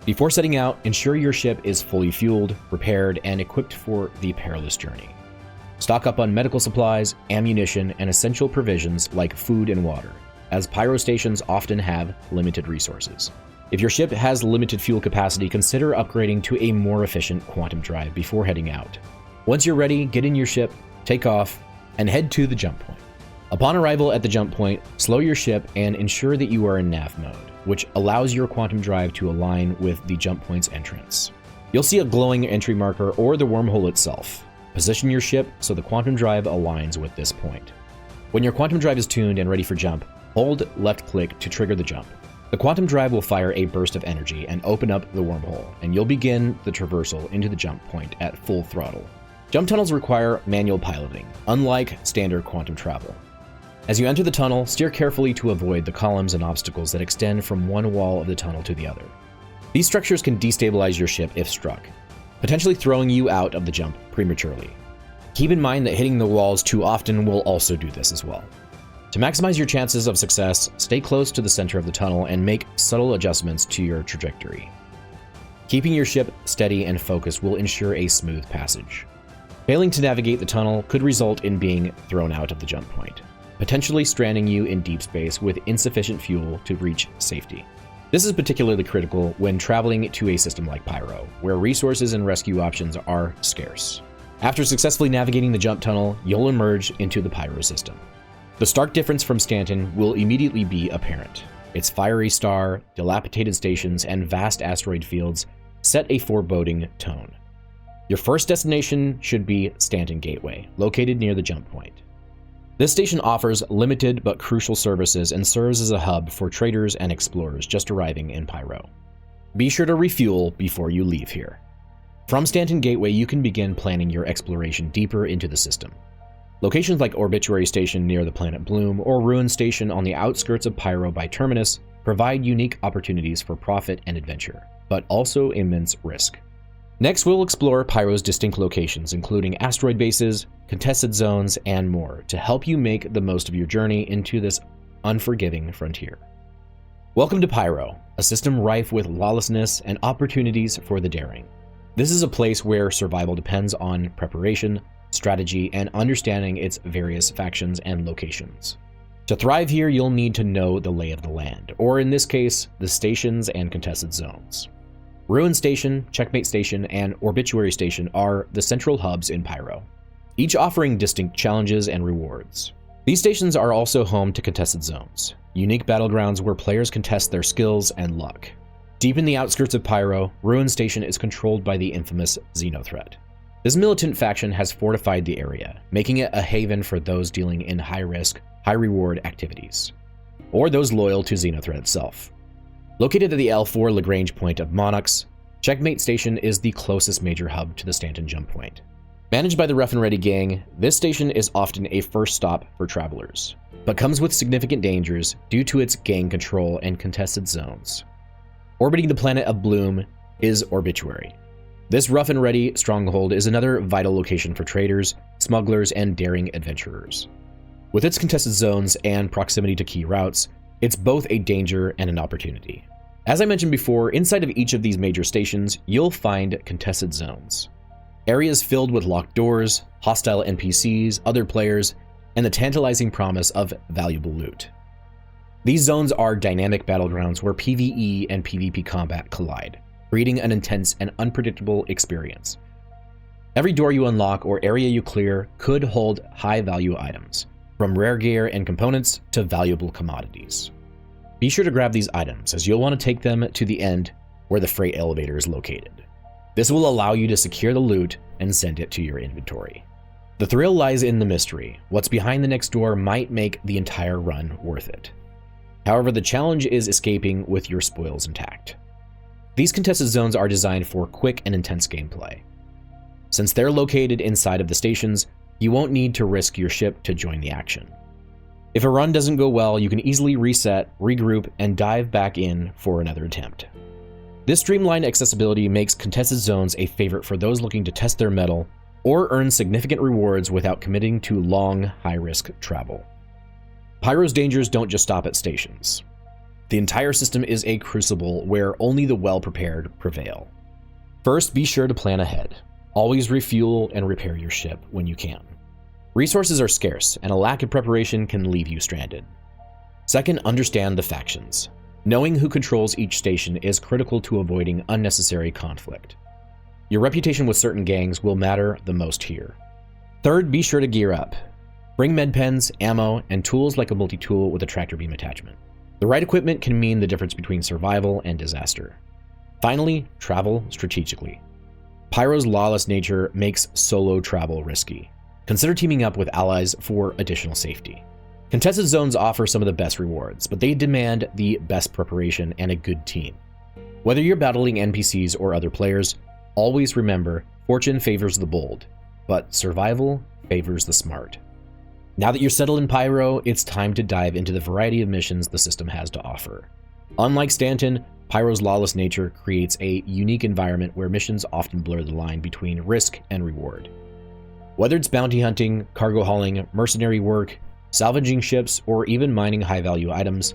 Before setting out, ensure your ship is fully fueled, repaired, and equipped for the perilous journey. Stock up on medical supplies, ammunition, and essential provisions like food and water, as Pyro stations often have limited resources. If your ship has limited fuel capacity, consider upgrading to a more efficient quantum drive before heading out. Once you're ready, get in your ship, take off, and head to the jump point. Upon arrival at the jump point, slow your ship and ensure that you are in nav mode, which allows your quantum drive to align with the jump point's entrance. You'll see a glowing entry marker or the wormhole itself. Position your ship so the quantum drive aligns with this point. When your quantum drive is tuned and ready for jump, hold left click to trigger the jump. The quantum drive will fire a burst of energy and open up the wormhole, and you'll begin the traversal into the jump point at full throttle. Jump tunnels require manual piloting, unlike standard quantum travel. As you enter the tunnel, steer carefully to avoid the columns and obstacles that extend from one wall of the tunnel to the other. These structures can destabilize your ship if struck, potentially throwing you out of the jump prematurely. Keep in mind that hitting the walls too often will also do this as well. To maximize your chances of success, stay close to the center of the tunnel and make subtle adjustments to your trajectory. Keeping your ship steady and focused will ensure a smooth passage. Failing to navigate the tunnel could result in being thrown out of the jump point, potentially stranding you in deep space with insufficient fuel to reach safety. This is particularly critical when traveling to a system like Pyro, where resources and rescue options are scarce. After successfully navigating the jump tunnel, you'll emerge into the Pyro system. The stark difference from Stanton will immediately be apparent. Its fiery star, dilapidated stations, and vast asteroid fields set a foreboding tone. Your first destination should be Stanton Gateway, located near the jump point. This station offers limited but crucial services and serves as a hub for traders and explorers just arriving in Pyro. Be sure to refuel before you leave here. From Stanton Gateway, you can begin planning your exploration deeper into the system. Locations like Obituary Station near the planet Bloom or Ruin Station on the outskirts of Pyro by Terminus provide unique opportunities for profit and adventure, but also immense risk. Next, we'll explore Pyro's distinct locations, including asteroid bases, contested zones, and more, to help you make the most of your journey into this unforgiving frontier. Welcome to Pyro, a system rife with lawlessness and opportunities for the daring. This is a place where survival depends on preparation, strategy, and understanding its various factions and locations. To thrive here, you'll need to know the lay of the land, or in this case, the stations and contested zones. Ruin Station, Checkmate Station, and Obituary Station are the central hubs in Pyro, each offering distinct challenges and rewards. These stations are also home to contested zones, unique battlegrounds where players can test their skills and luck. Deep in the outskirts of Pyro, Ruin Station is controlled by the infamous Xenothreat. This militant faction has fortified the area, making it a haven for those dealing in high-risk, high-reward activities, or those loyal to Xenothreat itself. Located at the L4 Lagrange point of Monarchs, Checkmate Station is the closest major hub to the Stanton jump point. Managed by the Rough and Ready gang, this station is often a first stop for travelers, but comes with significant dangers due to its gang control and contested zones. Orbiting the planet of Bloom is Obituary. This Rough and Ready stronghold is another vital location for traders, smugglers, and daring adventurers. With its contested zones and proximity to key routes, it's both a danger and an opportunity. As I mentioned before, inside of each of these major stations, you'll find contested zones. Areas filled with locked doors, hostile NPCs, other players, and the tantalizing promise of valuable loot. These zones are dynamic battlegrounds where PvE and PvP combat collide, creating an intense and unpredictable experience. Every door you unlock or area you clear could hold high-value items, from rare gear and components to valuable commodities. Be sure to grab these items, as you'll want to take them to the end where the freight elevator is located. This will allow you to secure the loot and send it to your inventory. The thrill lies in the mystery. What's behind the next door might make the entire run worth it. However, the challenge is escaping with your spoils intact. These contested zones are designed for quick and intense gameplay. Since they're located inside of the stations, you won't need to risk your ship to join the action. If a run doesn't go well, you can easily reset, regroup, and dive back in for another attempt. This streamlined accessibility makes contested zones a favorite for those looking to test their mettle or earn significant rewards without committing to long, high-risk travel. Pyro's dangers don't just stop at stations. The entire system is a crucible where only the well-prepared prevail. First, be sure to plan ahead. Always refuel and repair your ship when you can. Resources are scarce, and a lack of preparation can leave you stranded. Second, understand the factions. Knowing who controls each station is critical to avoiding unnecessary conflict. Your reputation with certain gangs will matter the most here. Third, be sure to gear up. Bring med pens, ammo, and tools like a multi-tool with a tractor beam attachment. The right equipment can mean the difference between survival and disaster. Finally, travel strategically. Pyro's lawless nature makes solo travel risky. Consider teaming up with allies for additional safety. Contested zones offer some of the best rewards, but they demand the best preparation and a good team. Whether you're battling NPCs or other players, always remember, fortune favors the bold, but survival favors the smart. Now that you're settled in Pyro, it's time to dive into the variety of missions the system has to offer. Unlike Stanton, Pyro's lawless nature creates a unique environment where missions often blur the line between risk and reward. Whether it's bounty hunting, cargo hauling, mercenary work, salvaging ships, or even mining high-value items,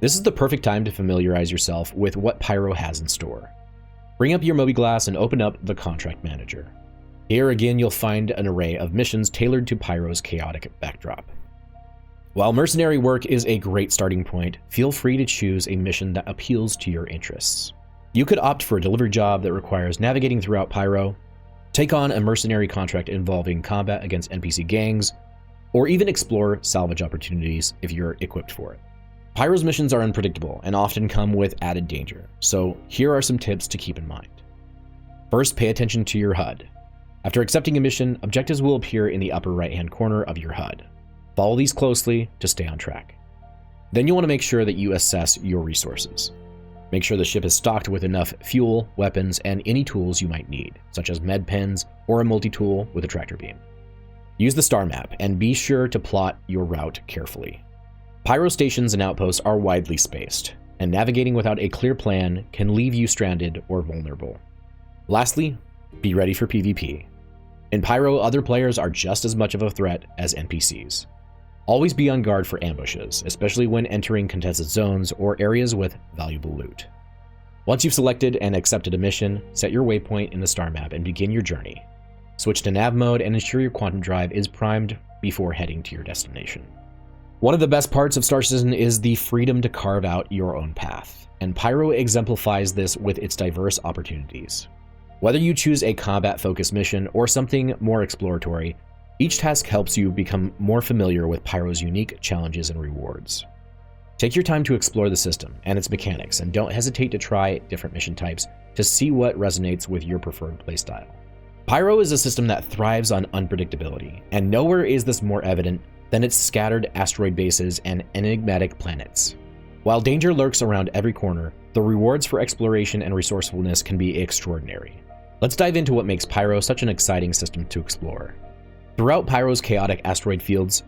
this is the perfect time to familiarize yourself with what Pyro has in store. Bring up your Mobiglass and open up the Contract Manager. Here again, you'll find an array of missions tailored to Pyro's chaotic backdrop. While mercenary work is a great starting point, feel free to choose a mission that appeals to your interests. You could opt for a delivery job that requires navigating throughout Pyro, take on a mercenary contract involving combat against NPC gangs, or even explore salvage opportunities if you're equipped for it. Pyro's missions are unpredictable and often come with added danger, so here are some tips to keep in mind. First, pay attention to your HUD. After accepting a mission, objectives will appear in the upper right-hand corner of your HUD. Follow these closely to stay on track. Then you want to make sure that you assess your resources. Make sure the ship is stocked with enough fuel, weapons, and any tools you might need, such as med pens or a multi-tool with a tractor beam. Use the Starmap and be sure to plot your route carefully. Pyro stations and outposts are widely spaced, and navigating without a clear plan can leave you stranded or vulnerable. Lastly, Be ready for PvP. In Pyro, other players are just as much of a threat as NPCs. Always be on guard for ambushes, especially when entering contested zones or areas with valuable loot. Once you've selected and accepted a mission, set your waypoint in the star map and begin your journey. Switch to nav mode and ensure your quantum drive is primed before heading to your destination. One of the best parts of Star Citizen is the freedom to carve out your own path, and Pyro exemplifies this with its diverse opportunities. Whether you choose a combat-focused mission or something more exploratory, each task helps you become more familiar with Pyro's unique challenges and rewards. Take your time to explore the system and its mechanics, and don't hesitate to try different mission types to see what resonates with your preferred playstyle. Pyro is a system that thrives on unpredictability, and nowhere is this more evident than its scattered asteroid bases and enigmatic planets. While danger lurks around every corner, the rewards for exploration and resourcefulness can be extraordinary. Let's dive into what makes Pyro such an exciting system to explore. Throughout Pyro's chaotic asteroid fields,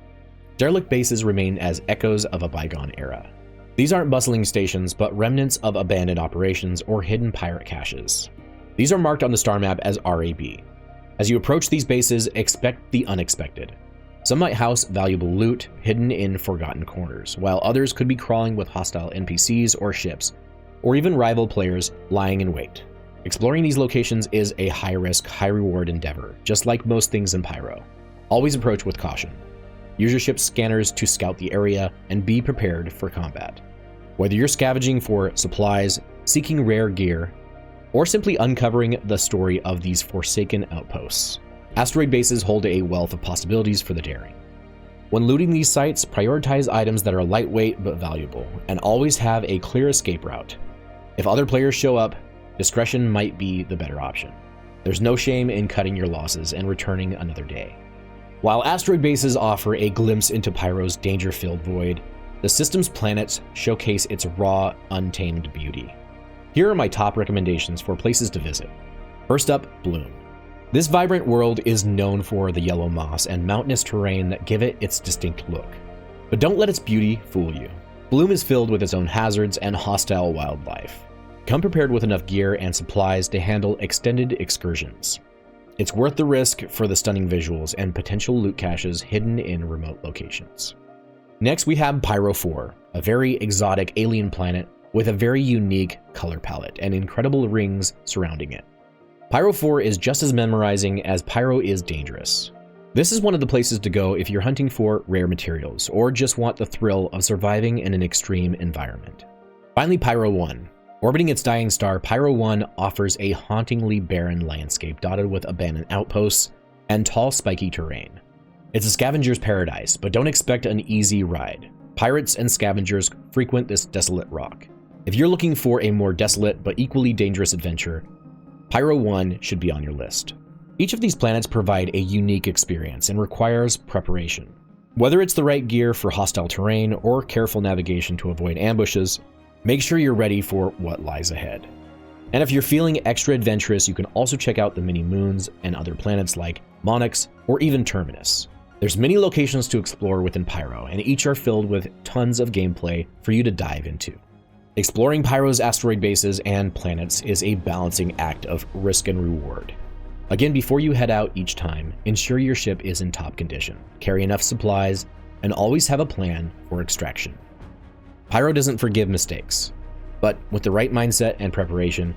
derelict bases remain as echoes of a bygone era. These aren't bustling stations, but remnants of abandoned operations or hidden pirate caches. These are marked on the star map as RAB. As you approach these bases, expect the unexpected. Some might house valuable loot hidden in forgotten corners, while others could be crawling with hostile NPCs or ships, or even rival players lying in wait. Exploring these locations is a high-risk, high-reward endeavor, just like most things in Pyro. Always approach with caution. Use your ship's scanners to scout the area and be prepared for combat. Whether you're scavenging for supplies, seeking rare gear, or simply uncovering the story of these forsaken outposts, asteroid bases hold a wealth of possibilities for the daring. When looting these sites, prioritize items that are lightweight but valuable, and always have a clear escape route. If other players show up, discretion might be the better option. There's no shame in cutting your losses and returning another day. While asteroid bases offer a glimpse into Pyro's danger-filled void, the system's planets showcase its raw, untamed beauty. Here are my top recommendations for places to visit. First up, Bloom. This vibrant world is known for the yellow moss and mountainous terrain that give it its distinct look. But don't let its beauty fool you. Bloom is filled with its own hazards and hostile wildlife. Come prepared with enough gear and supplies to handle extended excursions. It's worth the risk for the stunning visuals and potential loot caches hidden in remote locations. Next, we have Pyro 4, a very exotic alien planet with a very unique color palette and incredible rings surrounding it. Pyro 4 is just as memorizing as Pyro is dangerous. This is one of the places to go if you're hunting for rare materials or just want the thrill of surviving in an extreme environment. Finally, Pyro 1. Orbiting its dying star, Pyro 1 offers a hauntingly barren landscape dotted with abandoned outposts and tall, spiky terrain. It's a scavenger's paradise, but don't expect an easy ride. Pirates and scavengers frequent this desolate rock. If you're looking for a more desolate but equally dangerous adventure, Pyro 1 should be on your list. Each of these planets provide a unique experience and requires preparation. Whether it's the right gear for hostile terrain or careful navigation to avoid ambushes, make sure you're ready for what lies ahead. And if you're feeling extra adventurous, you can also check out the mini moons and other planets like Monix or even Terminus. There's many locations to explore within Pyro, and each are filled with tons of gameplay for you to dive into. Exploring Pyro's asteroid bases and planets is a balancing act of risk and reward. Again, before you head out each time, ensure your ship is in top condition, carry enough supplies, and always have a plan for extraction. Pyro doesn't forgive mistakes, but with the right mindset and preparation,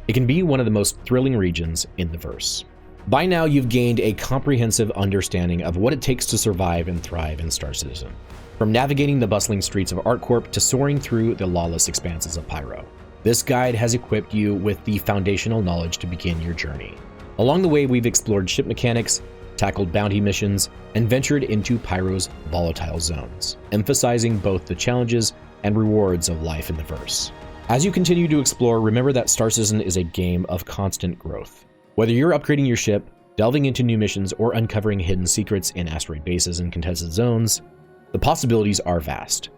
it can be one of the most thrilling regions in the verse. By now, you've gained a comprehensive understanding of what it takes to survive and thrive in Star Citizen. From navigating the bustling streets of ArcCorp to soaring through the lawless expanses of Pyro, this guide has equipped you with the foundational knowledge to begin your journey. Along the way, we've explored ship mechanics, tackled bounty missions, and ventured into Pyro's volatile zones, emphasizing both the challenges and rewards of life in the verse. As you continue to explore, remember that Star Citizen is a game of constant growth. Whether you're upgrading your ship, delving into new missions, or uncovering hidden secrets in asteroid bases and contested zones, the possibilities are vast.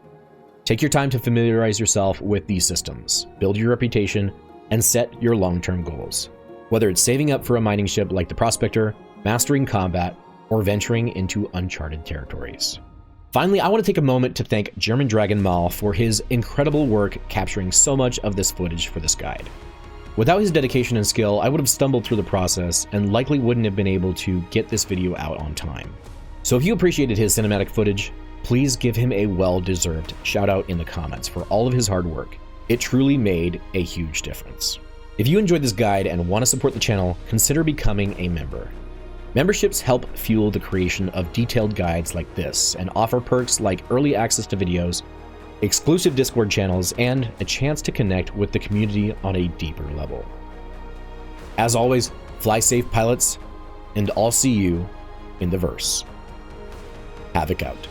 Take your time to familiarize yourself with these systems, build your reputation, and set your long-term goals. Whether it's saving up for a mining ship like the Prospector, mastering combat, or venturing into uncharted territories. Finally, I want to take a moment to thank GermanDragonMal for his incredible work capturing so much of this footage for this guide. Without his dedication and skill, I would have stumbled through the process and likely wouldn't have been able to get this video out on time. So if you appreciated his cinematic footage, please give him a well-deserved shout out in the comments for all of his hard work. It truly made a huge difference. If you enjoyed this guide and want to support the channel, consider becoming a member. Memberships help fuel the creation of detailed guides like this and offer perks like early access to videos, exclusive Discord channels, and a chance to connect with the community on a deeper level. As always, fly safe, pilots, and I'll see you in the verse. Havoc out.